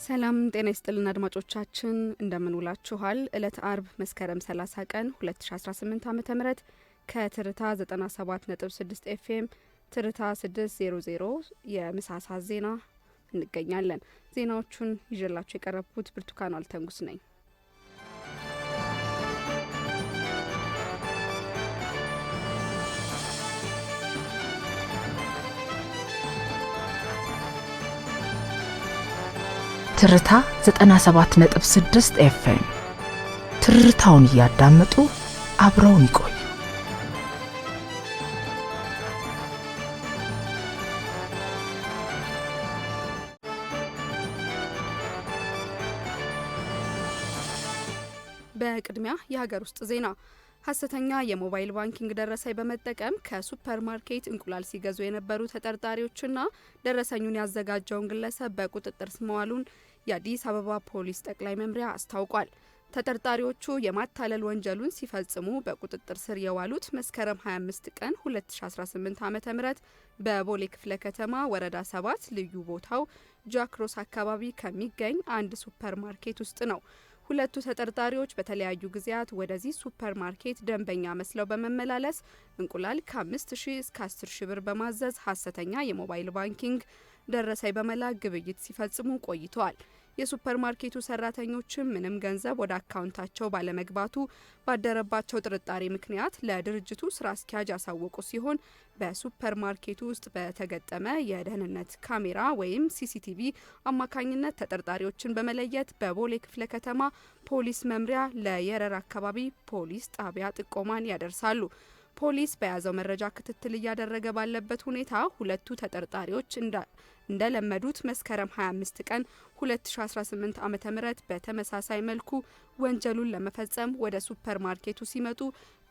ሰላም ጤና ይስጥልን አድማጮቻችን እንደምን ውላችኋል። ዕለት አርብ መስከረም 30 ቀን 2018 ዓ.ም ከትርታ 97.6 ኤፍኤም ትርታ 600 የምሳ ሰዓት ዜና እንገኛለን። ዜናዎቹን ይዤላችሁ የቀረብኩት ብርቱካን አልተንጉስ ነኝ። ትርታ 97.6 ኤፍኤም ትርታውን እያዳመጡ አብረውን ይቆዩ። በቅድሚያ የሀገር ውስጥ ዜና። ሐሰተኛ የሞባይል ባንኪንግ ደረሰኝ በመጠቀም ከሱፐርማርኬት እንቁላል ሲገዙ የነበሩ ተጠርጣሪዎችና ደረሰኙን ያዘጋጀውን ግለሰብ በቁጥጥር ስር መዋሉን የአዲስ አበባ ፖሊስ ጠቅላይ መምሪያ አስታውቋል። ተጠርጣሪዎቹ የማታለል ወንጀሉን ሲፈጽሙ በቁጥጥር ስር የዋሉት መስከረም 25 ቀን 2018 ዓ.ም በቦሌ ክፍለ ከተማ ወረዳ 7 ልዩ ቦታው ጃክሮስ አካባቢ ከሚገኝ አንድ ሱፐርማርኬት ውስጥ ነው። ሁለቱ ተጠርጣሪዎች በተለያዩ ጊዜያት ወደዚህ ሱፐርማርኬት ደንበኛ መስለው በመመላለስ እንቁላል ከ5,000 እስከ 10,000 ብር በማዘዝ ሐሰተኛ የሞባይል ባንኪንግ ደረሰኝ በመላክ ግብይት ሲፈጽሙ ቆይተዋል። የሱፐርማርኬቱ ሰራተኞችም ምንም ገንዘብ ወደ አካውንታቸው ባለመግባቱ ባደረባቸው ጥርጣሬ ምክንያት ለድርጅቱ ስራ አስኪያጅ ያሳወቁ ሲሆን በሱፐርማርኬቱ ውስጥ በተገጠመ የደህንነት ካሜራ ወይም ሲሲቲቪ አማካኝነት ተጠርጣሪዎችን በመለየት በቦሌ ክፍለ ከተማ ፖሊስ መምሪያ ለየረር አካባቢ ፖሊስ ጣቢያ ጥቆማን ያደርሳሉ። ፖሊስ በያዘው መረጃ ክትትል እያደረገ ባለበት ሁኔታ ሁለቱ ተጠርጣሪዎች እንደለመዱት መስከረም 25 ቀን 2018 ዓ.ም በተመሳሳይ መልኩ ወንጀሉን ለመፈጸም ወደ ሱፐርማርኬቱ ሲመጡ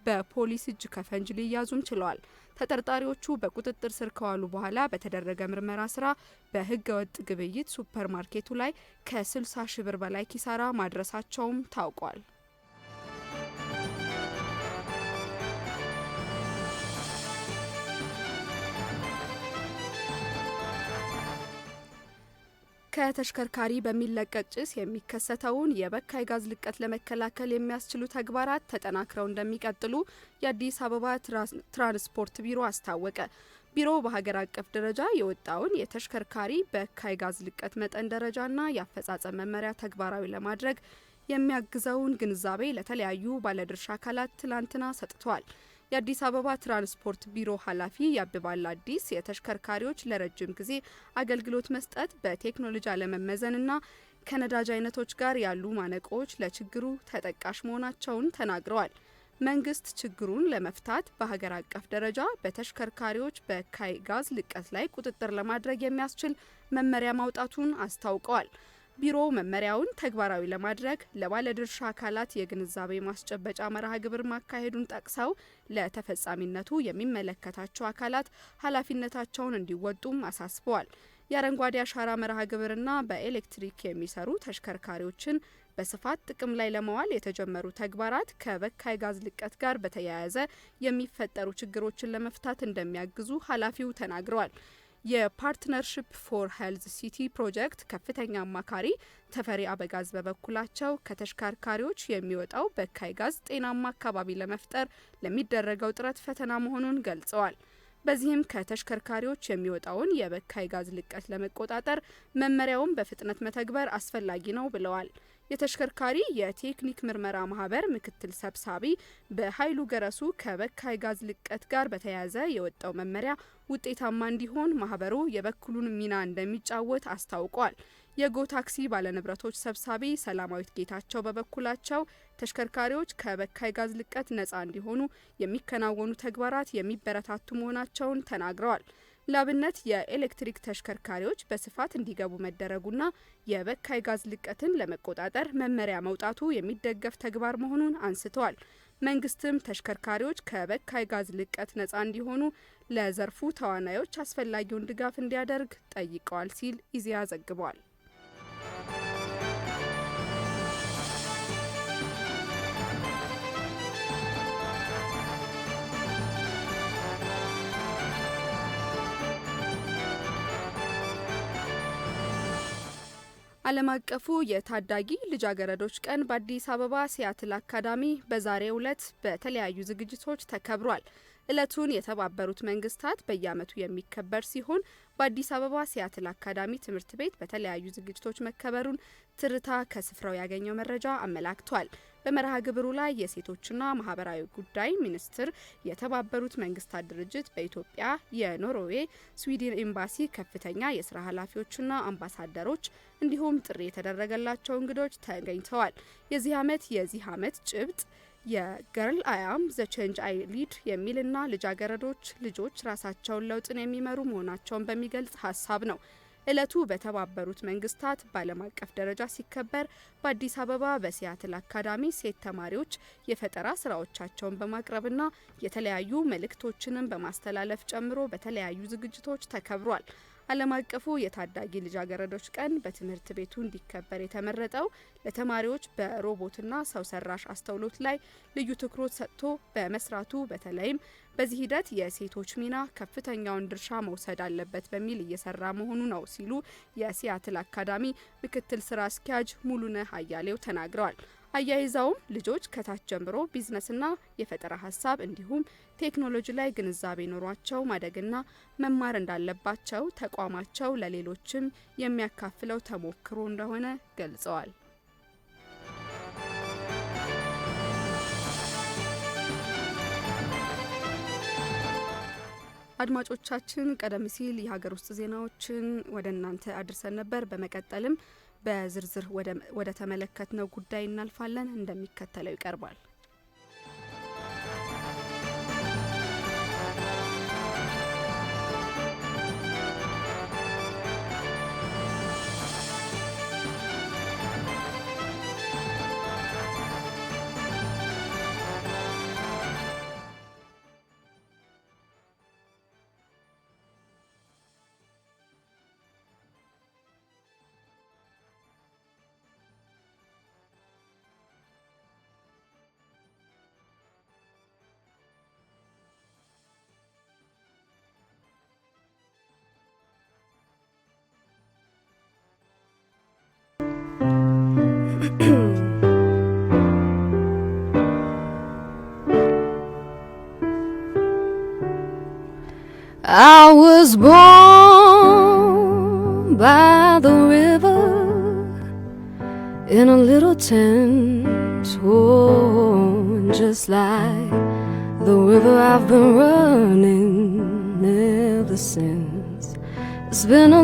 በፖሊስ እጅ ከፈንጅ ሊያዙም ችለዋል። ተጠርጣሪዎቹ በቁጥጥር ስር ከዋሉ በኋላ በተደረገ ምርመራ ስራ በህገ ወጥ ግብይት ሱፐርማርኬቱ ላይ ከ60,000 ብር በላይ ኪሳራ ማድረሳቸውም ታውቋል። ከተሽከርካሪ በሚለቀቅ ጭስ የሚከሰተውን የበካይ ጋዝ ልቀት ለመከላከል የሚያስችሉ ተግባራት ተጠናክረው እንደሚቀጥሉ የአዲስ አበባ ትራንስፖርት ቢሮ አስታወቀ። ቢሮው በሀገር አቀፍ ደረጃ የወጣውን የተሽከርካሪ በካይ ጋዝ ልቀት መጠን ደረጃና የአፈጻጸም መመሪያ ተግባራዊ ለማድረግ የሚያግዘውን ግንዛቤ ለተለያዩ ባለድርሻ አካላት ትላንትና ሰጥቷል። የአዲስ አበባ ትራንስፖርት ቢሮ ኃላፊ ያብባል አዲስ የተሽከርካሪዎች ለረጅም ጊዜ አገልግሎት መስጠት በቴክኖሎጂ አለመመዘንና ከነዳጅ አይነቶች ጋር ያሉ ማነቆዎች ለችግሩ ተጠቃሽ መሆናቸውን ተናግረዋል። መንግስት ችግሩን ለመፍታት በሀገር አቀፍ ደረጃ በተሽከርካሪዎች በካይ ጋዝ ልቀት ላይ ቁጥጥር ለማድረግ የሚያስችል መመሪያ ማውጣቱን አስታውቀዋል። ቢሮው መመሪያውን ተግባራዊ ለማድረግ ለባለድርሻ አካላት የግንዛቤ ማስጨበጫ መርሃ ግብር ማካሄዱን ጠቅሰው ለተፈጻሚነቱ የሚመለከታቸው አካላት ኃላፊነታቸውን እንዲወጡም አሳስበዋል። የአረንጓዴ አሻራ መርሃ ግብርና በኤሌክትሪክ የሚሰሩ ተሽከርካሪዎችን በስፋት ጥቅም ላይ ለማዋል የተጀመሩ ተግባራት ከበካይ ጋዝ ልቀት ጋር በተያያዘ የሚፈጠሩ ችግሮችን ለመፍታት እንደሚያግዙ ኃላፊው ተናግረዋል። የፓርትነርሺፕ ፎር ሄልዝ ሲቲ ፕሮጀክት ከፍተኛ አማካሪ ተፈሪ አበጋዝ በበኩላቸው ከተሽከርካሪዎች የሚወጣው በካይ ጋዝ ጤናማ አካባቢ ለመፍጠር ለሚደረገው ጥረት ፈተና መሆኑን ገልጸዋል። በዚህም ከተሽከርካሪዎች የሚወጣውን የበካይ ጋዝ ልቀት ለመቆጣጠር መመሪያውን በፍጥነት መተግበር አስፈላጊ ነው ብለዋል። የተሽከርካሪ የቴክኒክ ምርመራ ማህበር ምክትል ሰብሳቢ በኃይሉ ገረሱ ከበካይ ጋዝ ልቀት ጋር በተያያዘ የወጣው መመሪያ ውጤታማ እንዲሆን ማህበሩ የበኩሉን ሚና እንደሚጫወት አስታውቋል። የጎ ታክሲ ባለንብረቶች ሰብሳቢ ሰላማዊት ጌታቸው በበኩላቸው ተሽከርካሪዎች ከበካይ ጋዝ ልቀት ነፃ እንዲሆኑ የሚከናወኑ ተግባራት የሚበረታቱ መሆናቸውን ተናግረዋል። ላብነት የኤሌክትሪክ ተሽከርካሪዎች በስፋት እንዲገቡ መደረጉና የበካይ ጋዝ ልቀትን ለመቆጣጠር መመሪያ መውጣቱ የሚደገፍ ተግባር መሆኑን አንስተዋል። መንግስትም ተሽከርካሪዎች ከበካይ ጋዝ ልቀት ነፃ እንዲሆኑ ለዘርፉ ተዋናዮች አስፈላጊውን ድጋፍ እንዲያደርግ ጠይቀዋል ሲል ኢዜአ ዘግቧል። ዓለም አቀፉ የታዳጊ ልጃገረዶች ቀን በአዲስ አበባ ሲያትል አካዳሚ በዛሬው ዕለት በተለያዩ ዝግጅቶች ተከብሯል። ዕለቱን የተባበሩት መንግስታት በየዓመቱ የሚከበር ሲሆን በአዲስ አበባ ሲያትል አካዳሚ ትምህርት ቤት በተለያዩ ዝግጅቶች መከበሩን ትርታ ከስፍራው ያገኘው መረጃ አመላክቷል። በመርሃ ግብሩ ላይ የሴቶችና ማህበራዊ ጉዳይ ሚኒስቴር፣ የተባበሩት መንግስታት ድርጅት በኢትዮጵያ የኖርዌይ፣ ስዊድን ኤምባሲ ከፍተኛ የስራ ኃላፊዎችና አምባሳደሮች እንዲሁም ጥሪ የተደረገላቸው እንግዶች ተገኝተዋል። የዚህ ዓመት ጭብጥ የገርል አያም ዘ ቼንጅ አይ ሊድ የሚልና ልጆች ራሳቸውን ለውጥን የሚመሩ መሆናቸውን በሚገልጽ ሀሳብ ነው። ዕለቱ በተባበሩት መንግስታት በዓለም አቀፍ ደረጃ ሲከበር በአዲስ አበባ በሲያትል አካዳሚ ሴት ተማሪዎች የፈጠራ ስራዎቻቸውን በማቅረብና የተለያዩ መልእክቶችንም በማስተላለፍ ጨምሮ በተለያዩ ዝግጅቶች ተከብሯል። ዓለም አቀፉ የታዳጊ ልጃገረዶች ቀን በትምህርት ቤቱ እንዲከበር የተመረጠው ለተማሪዎች በሮቦትና ሰው ሰራሽ አስተውሎት ላይ ልዩ ትኩረት ሰጥቶ በመስራቱ በተለይም በዚህ ሂደት የሴቶች ሚና ከፍተኛውን ድርሻ መውሰድ አለበት በሚል እየሰራ መሆኑ ነው ሲሉ የሲያትል አካዳሚ ምክትል ስራ አስኪያጅ ሙሉነህ አያሌው ተናግረዋል። አያይዘውም ልጆች ከታች ጀምሮ ቢዝነስና የፈጠራ ሀሳብ እንዲሁም ቴክኖሎጂ ላይ ግንዛቤ ኖሯቸው ማደግና መማር እንዳለባቸው ተቋማቸው ለሌሎችም የሚያካፍለው ተሞክሮ እንደሆነ ገልጸዋል። አድማጮቻችን ቀደም ሲል የሀገር ውስጥ ዜናዎችን ወደ እናንተ አድርሰን ነበር። በመቀጠልም በዝርዝር ወደ ተመለከትነው ጉዳይ እናልፋለን። እንደሚከተለው ይቀርባል። I was born by the river in a little tent, oh, just like the river I've been running ever since. It's been a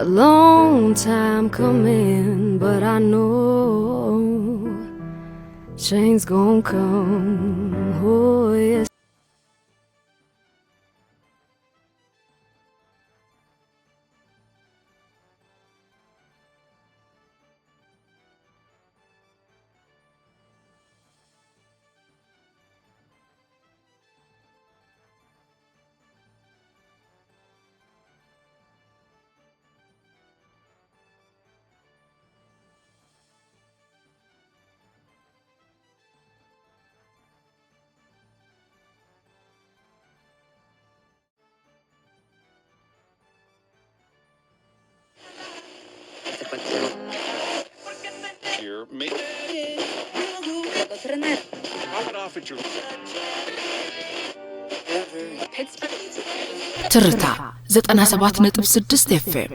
long time coming, but I know change gon' come, oh yes. ትርታ 97.6 ኤፍኤም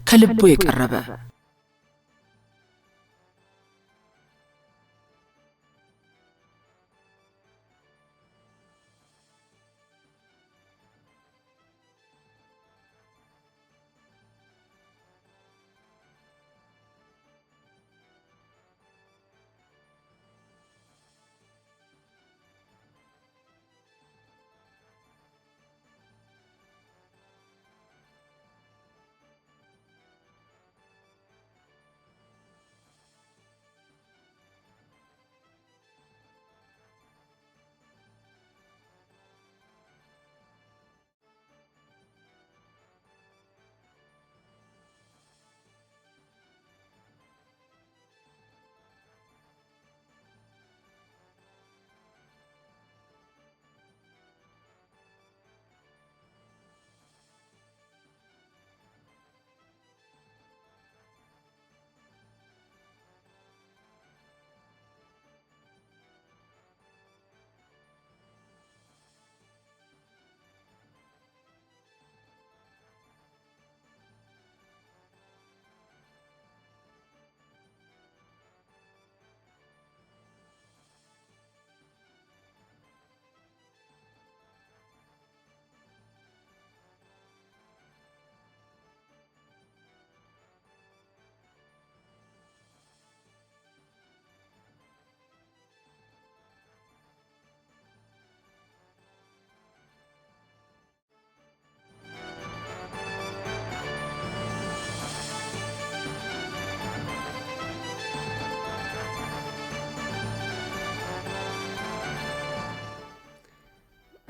ከልቦ የቀረበ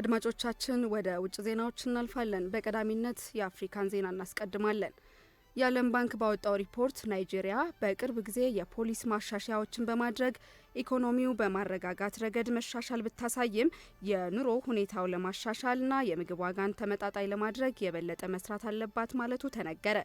አድማጮቻችን ወደ ውጭ ዜናዎች እናልፋለን። በቀዳሚነት የአፍሪካን ዜና እናስቀድማለን። የዓለም ባንክ ባወጣው ሪፖርት ናይጄሪያ በቅርብ ጊዜ የፖሊስ ማሻሻያዎችን በማድረግ ኢኮኖሚው በማረጋጋት ረገድ መሻሻል ብታሳይም የኑሮ ሁኔታው ለማሻሻልና የምግብ ዋጋን ተመጣጣኝ ለማድረግ የበለጠ መስራት አለባት ማለቱ ተነገረ።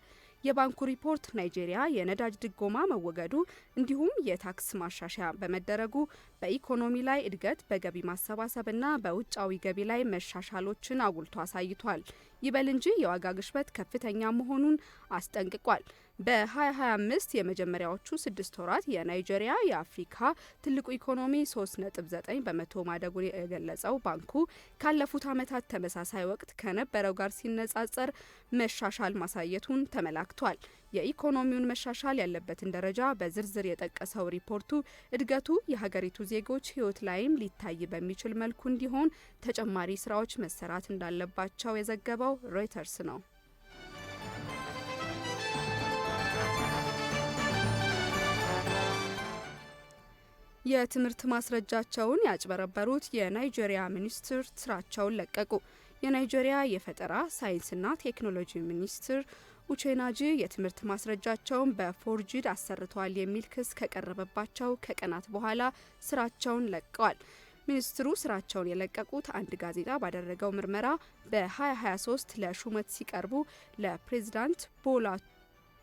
የባንኩ ሪፖርት ናይጄሪያ የነዳጅ ድጎማ መወገዱ እንዲሁም የታክስ ማሻሻያ በመደረጉ በኢኮኖሚ ላይ እድገት፣ በገቢ ማሰባሰብና በውጫዊ ገቢ ላይ መሻሻሎችን አጉልቶ አሳይቷል። ይበል እንጂ የዋጋ ግሽበት ከፍተኛ መሆኑን አስጠንቅቋል። በ2025 የመጀመሪያዎቹ 6 ወራት የናይጄሪያ የአፍሪካ ትልቁ ኢኮኖሚ 3.9 በመቶ ማደጉን የገለጸው ባንኩ ካለፉት ዓመታት ተመሳሳይ ወቅት ከነበረው ጋር ሲነጻጸር መሻሻል ማሳየቱን ተመላክቷል። የኢኮኖሚውን መሻሻል ያለበትን ደረጃ በዝርዝር የጠቀሰው ሪፖርቱ እድገቱ የሀገሪቱ ዜጎች ሕይወት ላይም ሊታይ በሚችል መልኩ እንዲሆን ተጨማሪ ስራዎች መሰራት እንዳለባቸው የዘገበው ሮይተርስ ነው። የትምህርት ማስረጃቸውን ያጭበረበሩት የናይጄሪያ ሚኒስትር ስራቸውን ለቀቁ። የናይጄሪያ የፈጠራ ሳይንስና ቴክኖሎጂ ሚኒስትር ኡቼናጂ የትምህርት ማስረጃቸውን በፎርጅድ አሰርተዋል የሚል ክስ ከቀረበባቸው ከቀናት በኋላ ስራቸውን ለቀዋል። ሚኒስትሩ ስራቸውን የለቀቁት አንድ ጋዜጣ ባደረገው ምርመራ በ2023 ለሹመት ሲቀርቡ ለፕሬዝዳንት ቦላ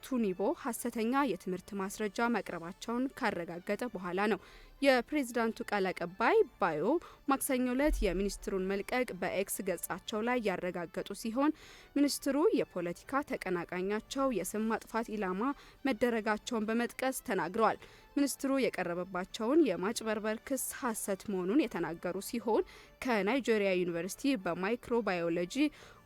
ቱኒቦ ሀሰተኛ የትምህርት ማስረጃ ማቅረባቸውን ካረጋገጠ በኋላ ነው። የፕሬዝዳንቱ ቃል አቀባይ ባዮ ማክሰኞ ዕለት የሚኒስትሩን መልቀቅ በኤክስ ገጻቸው ላይ ያረጋገጡ ሲሆን ሚኒስትሩ የፖለቲካ ተቀናቃኛቸው የስም ማጥፋት ኢላማ መደረጋቸውን በመጥቀስ ተናግረዋል። ሚኒስትሩ የቀረበባቸውን የማጭበርበር ክስ ሀሰት መሆኑን የተናገሩ ሲሆን ከናይጄሪያ ዩኒቨርሲቲ በማይክሮባዮሎጂ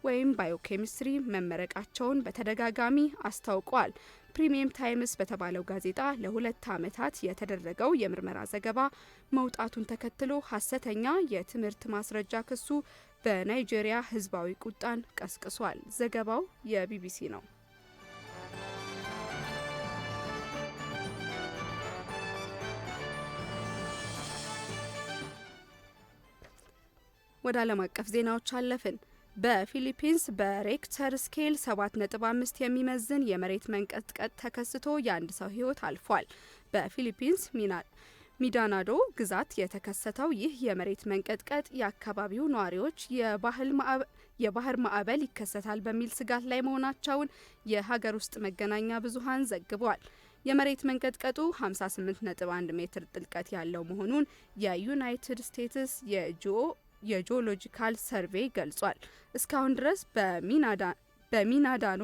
ወይም ባዮኬሚስትሪ መመረቃቸውን በተደጋጋሚ አስታውቀዋል። ፕሪሚየም ታይምስ በተባለው ጋዜጣ ለ2 ዓመታት የተደረገው የምርመራ ዘገባ መውጣቱን ተከትሎ ሀሰተኛ የትምህርት ማስረጃ ክሱ በናይጄሪያ ሕዝባዊ ቁጣን ቀስቅሷል። ዘገባው የቢቢሲ ነው። ወደ ዓለም አቀፍ ዜናዎች አለፍን። በፊሊፒንስ በሬክተር ስኬል 7.5 የሚመዝን የመሬት መንቀጥቀጥ ተከስቶ የአንድ ሰው ሕይወት አልፏል። በፊሊፒንስ ሚዳናዶ ግዛት የተከሰተው ይህ የመሬት መንቀጥቀጥ የአካባቢው ነዋሪዎች የባህር ማዕበል ይከሰታል በሚል ስጋት ላይ መሆናቸውን የሀገር ውስጥ መገናኛ ብዙኃን ዘግቧል። የመሬት መንቀጥቀጡ 58.1 ሜትር ጥልቀት ያለው መሆኑን የዩናይትድ ስቴትስ የጂኦሎጂካል ሰርቬይ ገልጿል። እስካሁን ድረስ በሚናዳኖ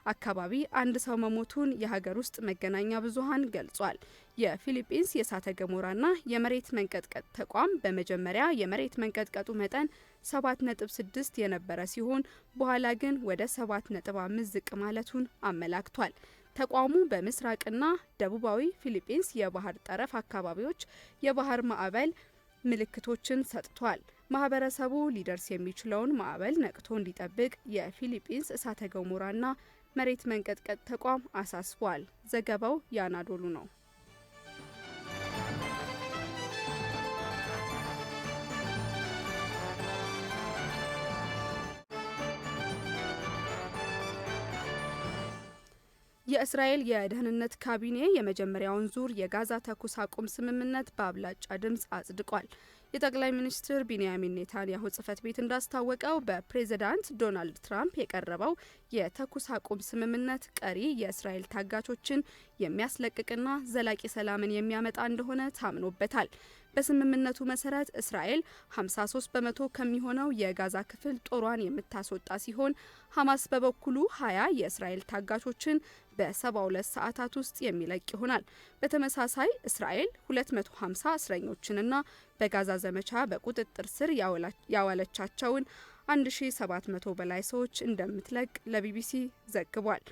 አካባቢ አንድ ሰው መሞቱን የሀገር ውስጥ መገናኛ ብዙኃን ገልጿል። የፊሊፒንስ የእሳተ ገሞራና የመሬት መንቀጥቀጥ ተቋም በመጀመሪያ የመሬት መንቀጥቀጡ መጠን 7.6 የነበረ ሲሆን በኋላ ግን ወደ 7.5 ዝቅ ማለቱን አመላክቷል። ተቋሙ በምስራቅና ደቡባዊ ፊሊፒንስ የባህር ጠረፍ አካባቢዎች የባህር ማዕበል ምልክቶችን ሰጥቷል። ማህበረሰቡ ሊደርስ የሚችለውን ማዕበል ነቅቶ እንዲጠብቅ የፊሊፒንስ እሳተ ገሞራና መሬት መንቀጥቀጥ ተቋም አሳስቧል። ዘገባው የአናዶሉ ነው። የእስራኤል የደህንነት ካቢኔ የመጀመሪያውን ዙር የጋዛ ተኩስ አቁም ስምምነት በአብላጫ ድምፅ አጽድቋል። የጠቅላይ ሚኒስትር ቢንያሚን ኔታንያሁ ጽህፈት ቤት እንዳስታወቀው በፕሬዝዳንት ዶናልድ ትራምፕ የቀረበው የተኩስ አቁም ስምምነት ቀሪ የእስራኤል ታጋቾችን የሚያስለቅቅና ዘላቂ ሰላምን የሚያመጣ እንደሆነ ታምኖበታል። በስምምነቱ መሰረት እስራኤል 53 በመቶ ከሚሆነው የጋዛ ክፍል ጦሯን የምታስወጣ ሲሆን ሐማስ በበኩሉ 20 የእስራኤል ታጋቾችን በ72 ሰዓታት ውስጥ የሚለቅ ይሆናል። በተመሳሳይ እስራኤል 250 እስረኞችንና በጋዛ ዘመቻ በቁጥጥር ስር ያዋለቻቸውን 1700 በላይ ሰዎች እንደምትለቅ ለቢቢሲ ዘግቧል።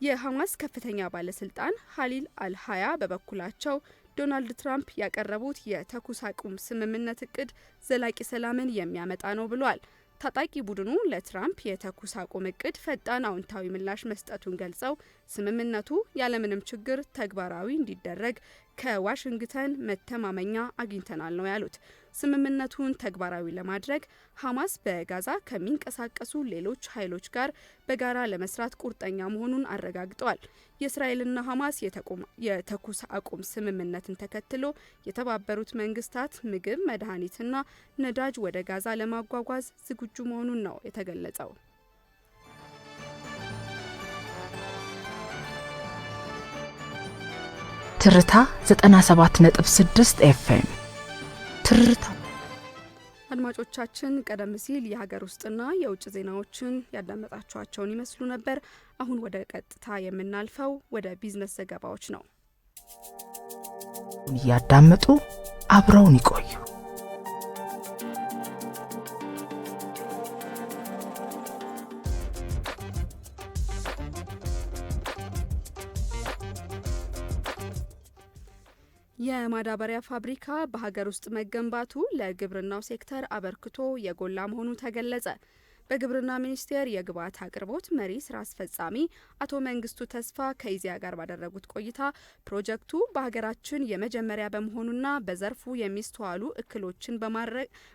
የሐማስ ከፍተኛ ባለስልጣን ሀሊል አልሀያ በበኩላቸው ዶናልድ ትራምፕ ያቀረቡት የተኩስ አቁም ስምምነት እቅድ ዘላቂ ሰላምን የሚያመጣ ነው ብሏል። ታጣቂ ቡድኑ ለትራምፕ የተኩስ አቁም እቅድ ፈጣን አዎንታዊ ምላሽ መስጠቱን ገልጸው ስምምነቱ ያለምንም ችግር ተግባራዊ እንዲደረግ ከዋሽንግተን መተማመኛ አግኝተናል ነው ያሉት። ስምምነቱን ተግባራዊ ለማድረግ ሐማስ በጋዛ ከሚንቀሳቀሱ ሌሎች ኃይሎች ጋር በጋራ ለመስራት ቁርጠኛ መሆኑን አረጋግጠዋል። የእስራኤልና ሐማስ የተኩስ አቁም ስምምነትን ተከትሎ የተባበሩት መንግስታት ምግብ፣ መድኃኒትና ነዳጅ ወደ ጋዛ ለማጓጓዝ ዝግጁ መሆኑን ነው የተገለጸው። ትርታ 97.6 ኤፍኤም ትርታ። አድማጮቻችን ቀደም ሲል የሀገር ውስጥና የውጭ ዜናዎችን ያዳመጣችኋቸውን ይመስሉ ነበር። አሁን ወደ ቀጥታ የምናልፈው ወደ ቢዝነስ ዘገባዎች ነው። እያዳመጡ አብረውን ይቆዩ። የማዳበሪያ ፋብሪካ በሀገር ውስጥ መገንባቱ ለግብርናው ሴክተር አበርክቶ የጎላ መሆኑ ተገለጸ። በግብርና ሚኒስቴር የግብዓት አቅርቦት መሪ ስራ አስፈጻሚ አቶ መንግስቱ ተስፋ ከኢዜአ ጋር ባደረጉት ቆይታ ፕሮጀክቱ በሀገራችን የመጀመሪያ በመሆኑና በዘርፉ የሚስተዋሉ እክሎችን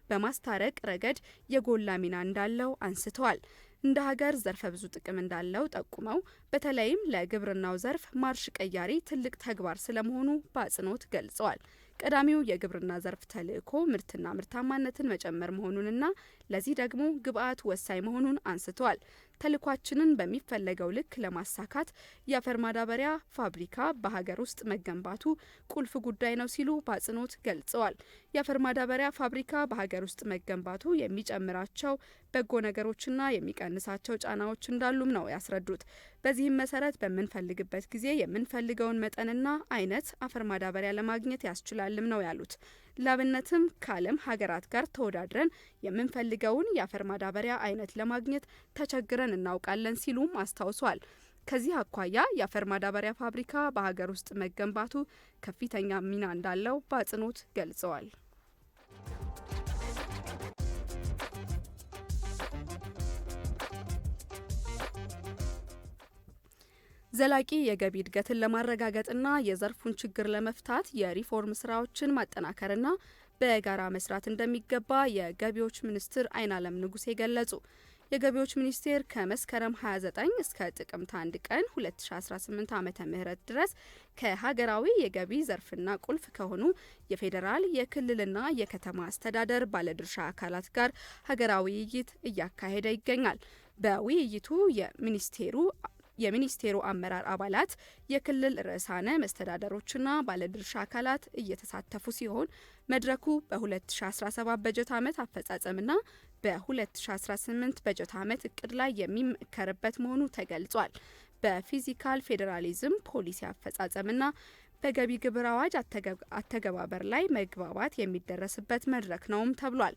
በማስታረቅ ረገድ የጎላ ሚና እንዳለው አንስተዋል። እንደ ሀገር ዘርፈ ብዙ ጥቅም እንዳለው ጠቁመው በተለይም ለግብርናው ዘርፍ ማርሽ ቀያሪ ትልቅ ተግባር ስለመሆኑ በአጽንኦት ገልጸዋል። ቀዳሚው የግብርና ዘርፍ ተልዕኮ ምርትና ምርታማነትን መጨመር መሆኑንና ለዚህ ደግሞ ግብዓት ወሳኝ መሆኑን አንስተዋል። ተልዕኳችንን በሚፈለገው ልክ ለማሳካት የአፈር ማዳበሪያ ፋብሪካ በሀገር ውስጥ መገንባቱ ቁልፍ ጉዳይ ነው ሲሉ በአጽንኦት ገልጸዋል። የአፈር ማዳበሪያ ፋብሪካ በሀገር ውስጥ መገንባቱ የሚጨምራቸው በጎ ነገሮችና የሚቀንሳቸው ጫናዎች እንዳሉም ነው ያስረዱት። በዚህም መሰረት በምንፈልግበት ጊዜ የምንፈልገውን መጠንና አይነት አፈር ማዳበሪያ ለማግኘት ያስችላልም ነው ያሉት። ላብነትም ከዓለም ሀገራት ጋር ተወዳድረን የምንፈልገውን የአፈር ማዳበሪያ አይነት ለማግኘት ተቸግረን እናውቃለን ሲሉም አስታውሷል። ከዚህ አኳያ የአፈር ማዳበሪያ ፋብሪካ በሀገር ውስጥ መገንባቱ ከፍተኛ ሚና እንዳለው በአጽንኦት ገልጸዋል። ዘላቂ የገቢ እድገትን ለማረጋገጥና የዘርፉን ችግር ለመፍታት የሪፎርም ስራዎችን ማጠናከርና በጋራ መስራት እንደሚገባ የገቢዎች ሚኒስትር አይናለም ንጉሴ ገለጹ። የገቢዎች ሚኒስቴር ከመስከረም 29 እስከ ጥቅምት 1 ቀን 2018 ዓ.ም ድረስ ከሀገራዊ የገቢ ዘርፍና ቁልፍ ከሆኑ የፌዴራል የክልልና የከተማ አስተዳደር ባለድርሻ አካላት ጋር ሀገራዊ ውይይት እያካሄደ ይገኛል። በውይይቱ የሚኒስቴሩ አመራር አባላት፣ የክልል ርዕሳነ መስተዳደሮችና ባለድርሻ አካላት እየተሳተፉ ሲሆን መድረኩ በ2017 በጀት ዓመት አፈጻጸምና በ2018 በጀት ዓመት እቅድ ላይ የሚመከርበት መሆኑ ተገልጿል። በፊዚካል ፌዴራሊዝም ፖሊሲ አፈጻጸምና በገቢ ግብር አዋጅ አተገባበር ላይ መግባባት የሚደረስበት መድረክ ነውም ተብሏል።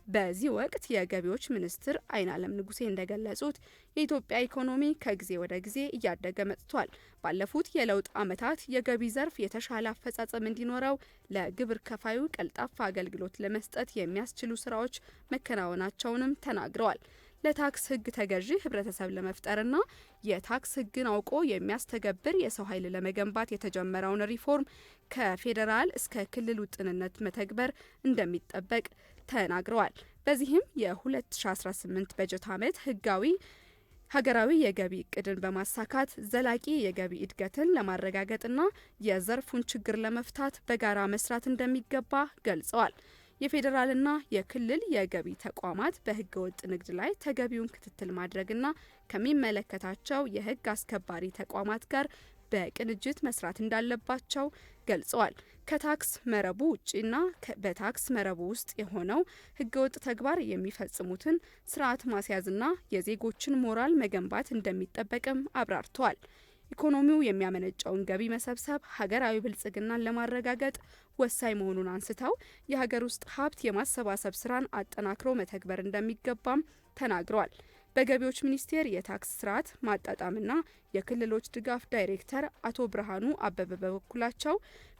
በዚህ ወቅት የገቢዎች ሚኒስትር አይናለም ንጉሴ እንደገለጹት የኢትዮጵያ ኢኮኖሚ ከጊዜ ወደ ጊዜ እያደገ መጥቷል። ባለፉት የለውጥ ዓመታት የገቢ ዘርፍ የተሻለ አፈጻጸም እንዲኖረው ለግብር ከፋዩ ቀልጣፋ አገልግሎት ለመስጠት የሚያስችሉ ስራዎች መከናወናቸውንም ተናግረዋል። ለታክስ ሕግ ተገዢ ህብረተሰብ ለመፍጠርና የታክስ ሕግን አውቆ የሚያስተገብር የሰው ኃይል ለመገንባት የተጀመረውን ሪፎርም ከፌዴራል እስከ ክልል ውጥንነት መተግበር እንደሚጠበቅ ተናግረዋል። በዚህም የ2018 በጀት ዓመት ሀገራዊ የገቢ እቅድን በማሳካት ዘላቂ የገቢ እድገትን ለማረጋገጥና የዘርፉን ችግር ለመፍታት በጋራ መስራት እንደሚገባ ገልጸዋል። የፌዴራልና የክልል የገቢ ተቋማት በህገ ወጥ ንግድ ላይ ተገቢውን ክትትል ማድረግና ከሚመለከታቸው የህግ አስከባሪ ተቋማት ጋር በቅንጅት መስራት እንዳለባቸው ገልጸዋል። ከታክስ መረቡ ውጪና በታክስ መረቡ ውስጥ የሆነው ህገወጥ ተግባር የሚፈጽሙትን ስርዓት ማስያዝና የዜጎችን ሞራል መገንባት እንደሚጠበቅም አብራርተዋል። ኢኮኖሚው የሚያመነጨውን ገቢ መሰብሰብ ሀገራዊ ብልጽግናን ለማረጋገጥ ወሳኝ መሆኑን አንስተው የሀገር ውስጥ ሀብት የማሰባሰብ ስራን አጠናክሮ መተግበር እንደሚገባም ተናግረዋል። በገቢዎች ሚኒስቴር የታክስ ስርዓት ማጣጣምና የክልሎች ድጋፍ ዳይሬክተር አቶ ብርሃኑ አበበ በበኩላቸው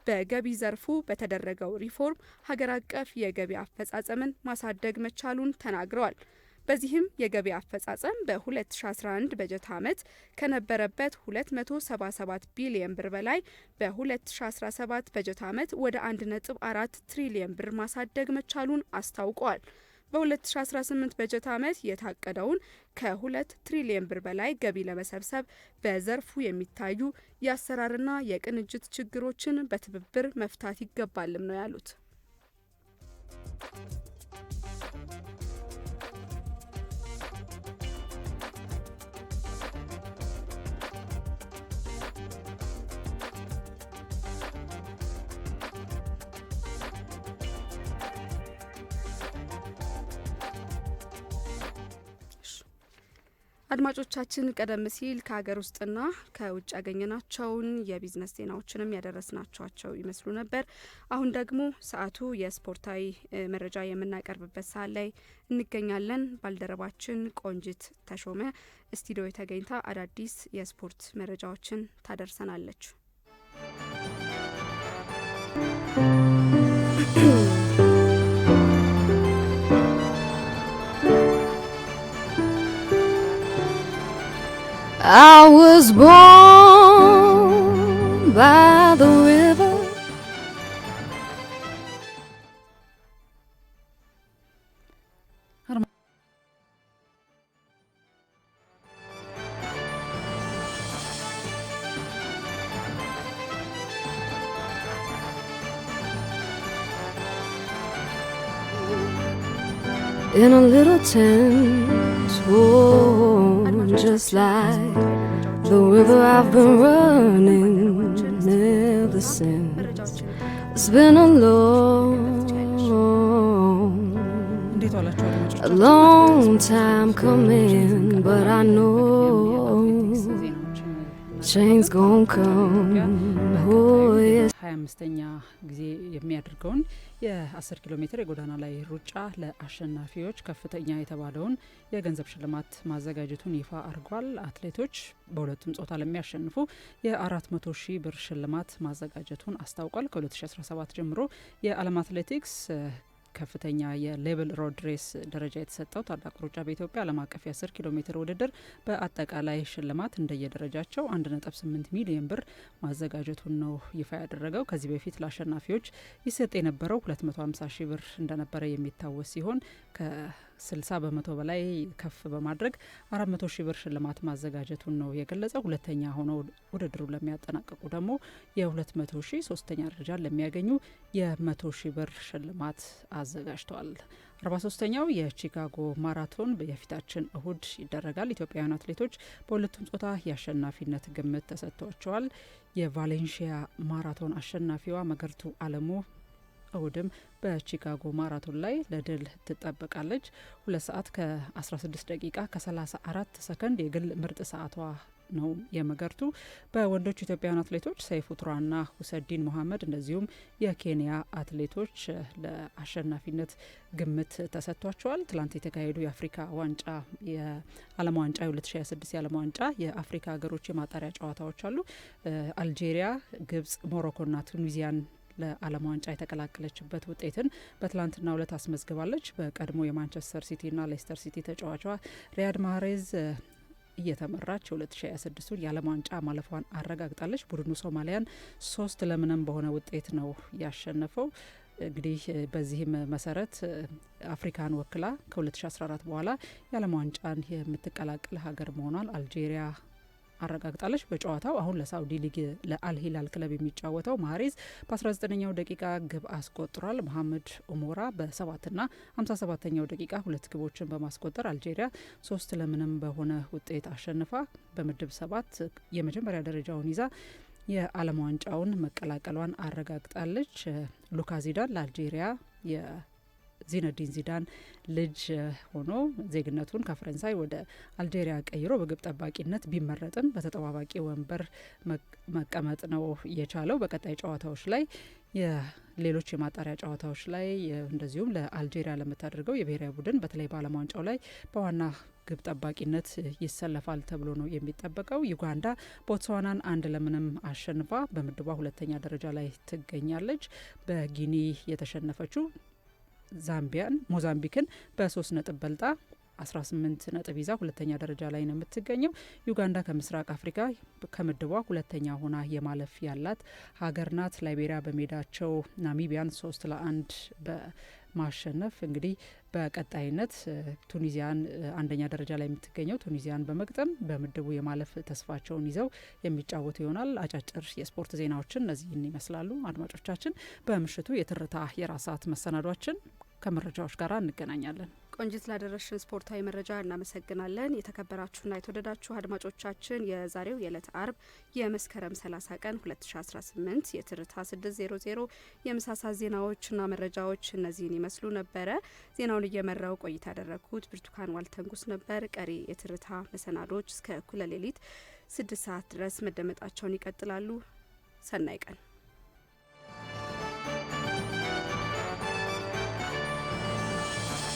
በገቢ ዘርፉ በተደረገው ሪፎርም ሀገር አቀፍ የገቢ አፈጻጸምን ማሳደግ መቻሉን ተናግረዋል። በዚህም የገቢ አፈጻጸም በ2011 በጀት ዓመት ከነበረበት 277 ቢሊዮን ብር በላይ በ2017 በጀት ዓመት ወደ 1.4 ትሪሊዮን ብር ማሳደግ መቻሉን አስታውቋል። በ2018 በጀት ዓመት የታቀደውን ከ2 ትሪሊዮን ብር በላይ ገቢ ለመሰብሰብ በዘርፉ የሚታዩ የአሰራርና የቅንጅት ችግሮችን በትብብር መፍታት ይገባልም ነው ያሉት። አድማጮቻችን ቀደም ሲል ከሀገር ውስጥና ከውጭ ያገኘናቸውን የቢዝነስ ዜናዎችንም ያደረስናቸው ይመስሉ ነበር። አሁን ደግሞ ሰዓቱ የስፖርታዊ መረጃ የምናቀርብበት ሰዓት ላይ እንገኛለን። ባልደረባችን ቆንጅት ተሾመ ስቱዲዮ ተገኝታ አዳዲስ የስፖርት መረጃዎችን ታደርሰናለች። I was born by the river. In a little tent, oh, just like the river I've been running ever since. It's been a long time coming, but I know change gon' come. Oh yes. 25ኛ ጊዜ የሚያደርገውን የ10 ኪሎ ሜትር የጎዳና ላይ ሩጫ ለአሸናፊዎች ከፍተኛ የተባለውን የገንዘብ ሽልማት ማዘጋጀቱን ይፋ አድርጓል። አትሌቶች በሁለቱም ጾታ ለሚያሸንፉ የ400,000 ብር ሽልማት ማዘጋጀቱን አስታውቋል። ከ2017 ጀምሮ የዓለም አትሌቲክስ ከፍተኛ የሌቭል ሮድ ሬስ ደረጃ የተሰጠው ታላቁ ሩጫ በኢትዮጵያ ዓለም አቀፍ የ10 ኪሎ ሜትር ውድድር በአጠቃላይ ሽልማት እንደየደረጃቸው 1.8 ሚሊዮን ብር ማዘጋጀቱን ነው ይፋ ያደረገው። ከዚህ በፊት ለአሸናፊዎች ይሰጥ የነበረው 250,000 ብር እንደነበረ የሚታወስ ሲሆን ከ60 በመቶ በላይ ከፍ በማድረግ 400,000 ብር ሽልማት ማዘጋጀቱን ነው የገለጸው። ሁለተኛ ሆነው ውድድሩን ለሚያጠናቅቁ ደግሞ የ200,000፣ ሶስተኛ ደረጃ ለሚያገኙ የ100,000 ብር ሽልማት አዘጋጅተዋል። 43ኛው የቺካጎ ማራቶን የፊታችን እሁድ ይደረጋል። ኢትዮጵያውያን አትሌቶች በሁለቱም ጾታ የአሸናፊነት ግምት ተሰጥቷቸዋል። የቫሌንሺያ ማራቶን አሸናፊዋ መገርቱ አለሙ እሁድም በቺካጎ ማራቶን ላይ ለድል ትጠበቃለች። 2 ሰዓት ከ16 ደቂቃ ከ34 ሰከንድ የግል ምርጥ ሰዓቷ ነው የመገርቱ። በወንዶች ኢትዮጵያውያን አትሌቶች ሰይፉ ቱራና ሁሰዲን መሐመድ እንደዚሁም የኬንያ አትሌቶች ለአሸናፊነት ግምት ተሰጥቷቸዋል። ትላንት የተካሄዱ የአፍሪካ ዋንጫ የዓለም ዋንጫ የ2026 የዓለም ዋንጫ የአፍሪካ ሀገሮች የማጣሪያ ጨዋታዎች አሉ። አልጄሪያ፣ ግብጽ፣ ሞሮኮና ቱኒዚያን ለዓለም ዋንጫ የተቀላቀለችበት ውጤትን በትላንትናው ዕለት አስመዝግባለች። በቀድሞ የማንቸስተር ሲቲና ሌስተር ሲቲ ተጫዋቿ ሪያድ ማህሬዝ እየተመራች የ2026ቱን የዓለም ዋንጫ ማለፏን አረጋግጣለች። ቡድኑ ሶማሊያን 3-0 በሆነ ውጤት ነው ያሸነፈው። እንግዲህ በዚህም መሰረት አፍሪካን ወክላ ከ2014 በኋላ የዓለም ዋንጫን የምትቀላቀል ሀገር መሆኗን አልጄሪያ አረጋግጣለች። በጨዋታው አሁን ለሳውዲ ሊግ ለአልሂላል ክለብ የሚጫወተው ማህሬዝ በ19ኛው ደቂቃ ግብ አስቆጥሯል። መሐመድ ኡሞራ በ7ና 57ኛው ደቂቃ 2 ግቦችን በማስቆጠር አልጄሪያ 3-0 በሆነ ውጤት አሸንፋ በምድብ 7 የመጀመሪያ ደረጃውን ይዛ የዓለም ዋንጫውን መቀላቀሏን አረጋግጣለች። ሉካ ዚዳን ለአልጄሪያ ዚነዲን ዚዳን ልጅ ሆኖ ዜግነቱን ከፈረንሳይ ወደ አልጄሪያ ቀይሮ በግብ ጠባቂነት ቢመረጥም በተጠባባቂ ወንበር መቀመጥ ነው የቻለው። በቀጣይ ጨዋታዎች ላይ የሌሎች የማጣሪያ ጨዋታዎች ላይ እንደዚሁም ለአልጄሪያ ለምታደርገው የብሔራዊ ቡድን በተለይ በዓለም ዋንጫው ላይ በዋና ግብ ጠባቂነት ይሰለፋል ተብሎ ነው የሚጠበቀው። ዩጋንዳ ቦትስዋናን 1-0 አሸንፋ በምድቧ 2ኛ ደረጃ ላይ ትገኛለች። በጊኒ የተሸነፈችው ሞዛምቢክን በ3 ነጥብ በልጣ 18 ነጥብ ይዛ ሁለተኛ ደረጃ ላይ ነው የምትገኘው። ዩጋንዳ ከምስራቅ አፍሪካ ከምድቧ ሁለተኛ ሆና የማለፍ ያላት ሀገር ናት። ላይቤሪያ በሜዳቸው ናሚቢያን 3-1 በማሸነፍ እንግዲህ በቀጣይነት ቱኒዚያን አንደኛ ደረጃ ላይ የምትገኘው ቱኒዚያን በመግጠም በምድቡ የማለፍ ተስፋቸውን ይዘው የሚጫወቱ ይሆናል። አጫጭር የስፖርት ዜናዎችን እነዚህን ይመስላሉ። አድማጮቻችን በምሽቱ የትርታ የራስ ሰዓት መሰናዷችን ከመረጃዎች ጋር እንገናኛለን። ቆንጂት ላደረሽን ስፖርታዊ መረጃ እናመሰግናለን። የተከበራችሁና የተወደዳችሁ አድማጮቻችን የዛሬው የዕለት አርብ የመስከረም 30 ቀን 2018 የትርታ 600 የምሳሳት ዜናዎችና መረጃዎች እነዚህን ይመስሉ ነበረ። ዜናውን እየመራው ቆይታ ያደረግኩት ብርቱካን ዋልተንጉስ ነበር። ቀሪ የትርታ መሰናዶች እስከ እኩለ ሌሊት 6 ሰዓት ድረስ መደመጣቸውን ይቀጥላሉ። ሰናይ ቀን።